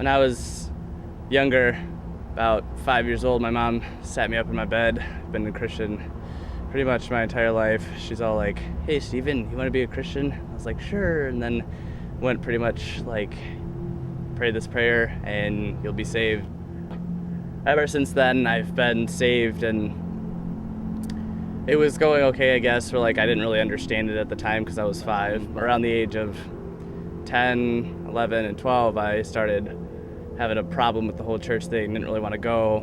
I was younger, about 5 years old, my mom sat me up in my bed. I've been a Christian pretty much my entire life. She's all like, "Hey Steven, you want to be a Christian?" I was like, "Sure," and then went pretty much like, "Pray this prayer and you'll be saved." Ever since then, I've been saved, and it was going okay, I guess, or like I didn't really understand it at the time because I was 5. Around the age of 10, 11, and 12, I started having a problem with the whole church thing, didn't really want to go.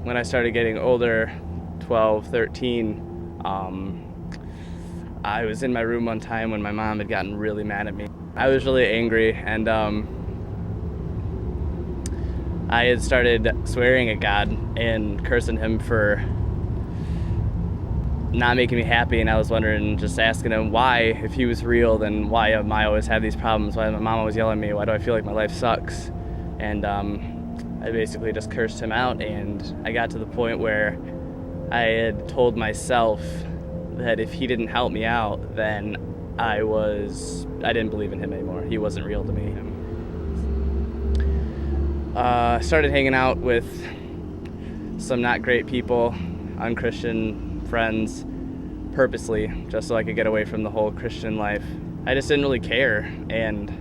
When I started getting older, 12, 13, I was in my room one time when my mom had gotten really mad at me. I was really angry, and I had started swearing at God and cursing him for not making me happy, and I was wondering, just asking him why, if he was real, then why am I always have these problems? Why my mom always yelling at me? Why do I feel like my life sucks? And I basically just cursed him out, and I got to the point where I had told myself that if he didn't help me out, then I didn't believe in him anymore. He wasn't real to me. I started hanging out with some not great people, unchristian friends, purposely, just so I could get away from the whole Christian life. I just didn't really care, and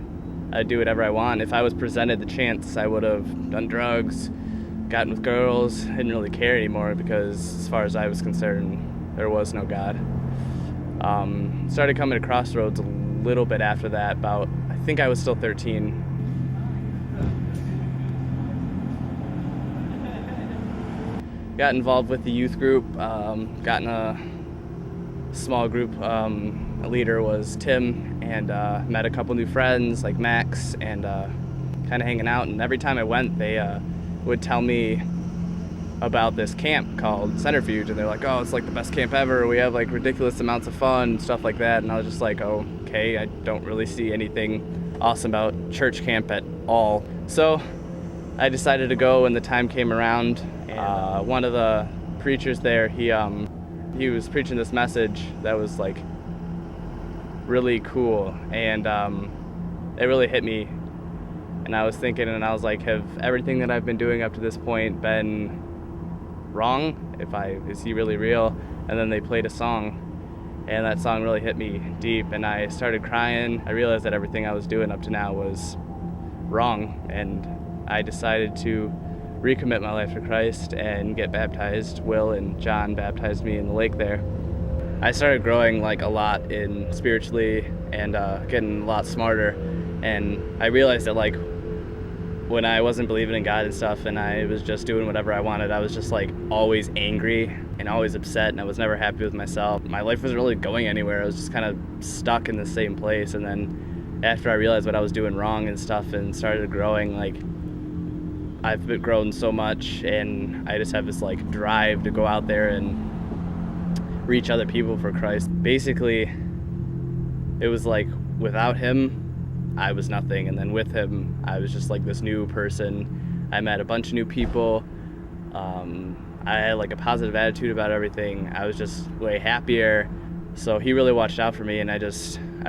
I'd do whatever I want. If I was presented the chance, I would have done drugs, gotten with girls. I didn't really care anymore because, as far as I was concerned, there was no God. Started coming to Crossroads a little bit after that, I think I was still 13. Got involved with the youth group, got in a small group. A leader was Tim, and met a couple new friends like Max, and kind of hanging out. And every time I went, they would tell me about this camp called Centrifuge, and they're like, "Oh, it's like the best camp ever. We have like ridiculous amounts of fun," stuff like that. And I was just like, "Oh, okay, I don't really see anything awesome about church camp at all." So I decided to go when the time came around. One of the preachers there, he was preaching this message that was like really cool, and it really hit me. And I was thinking, and I was like, have everything that I've been doing up to this point been wrong? Is he really real? And then they played a song, and that song really hit me deep, and I started crying. I realized that everything I was doing up to now was wrong, and I decided to recommit my life to Christ and get baptized. Will and John baptized me in the lake there. I started growing like a lot in spiritually and getting a lot smarter, and I realized that like when I wasn't believing in God and stuff and I was just doing whatever I wanted, I was just like always angry and always upset, and I was never happy with myself. My life wasn't really going anywhere. I was just kind of stuck in the same place. And then after I realized what I was doing wrong and stuff and started growing, like I've been grown so much, and I just have this like drive to go out there and reach other people for Christ. Basically, it was like without him, I was nothing, and then with him, I was just like this new person. I met a bunch of new people. I had like a positive attitude about everything. I was just way happier. So he really watched out for me, and I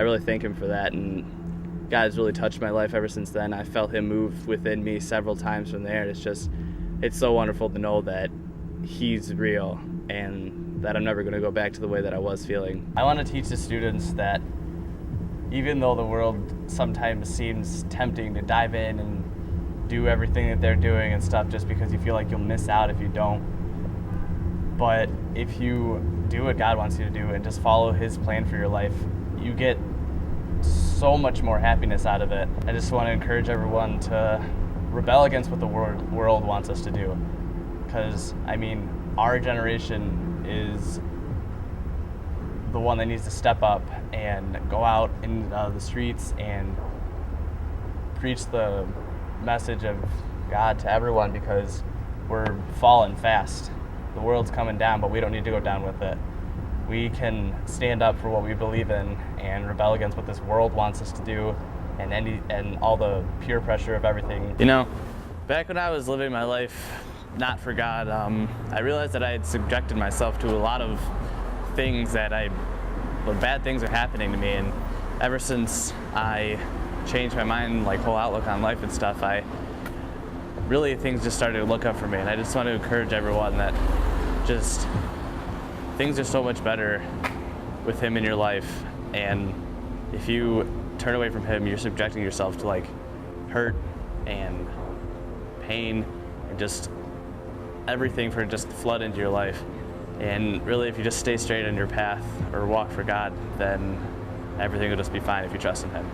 really thank him for that. And God's really touched my life ever since then. I felt him move within me several times from there. It's so wonderful to know that he's real and that I'm never going to go back to the way that I was feeling. I want to teach the students that even though the world sometimes seems tempting to dive in and do everything that they're doing and stuff just because you feel like you'll miss out if you don't, but if you do what God wants you to do and just follow his plan for your life, you get so much more happiness out of it. I just want to encourage everyone to rebel against what the world wants us to do, because I mean our generation is the one that needs to step up and go out in the streets and preach the message of God to everyone, because we're falling fast. The world's coming down, but we don't need to go down with it. We can stand up for what we believe in and rebel against what this world wants us to do, and all the peer pressure of everything. You know, back when I was living my life not for God, I realized that I had subjected myself to a lot of things bad things are happening to me, and ever since I changed my mind, like whole outlook on life and stuff, things just started to look up for me. And I just want to encourage everyone that just things are so much better with him in your life. And if you turn away from him, you're subjecting yourself to like hurt and pain and just everything for just to flood into your life. And really, if you just stay straight on your path or walk for God, then everything will just be fine if you trust in him.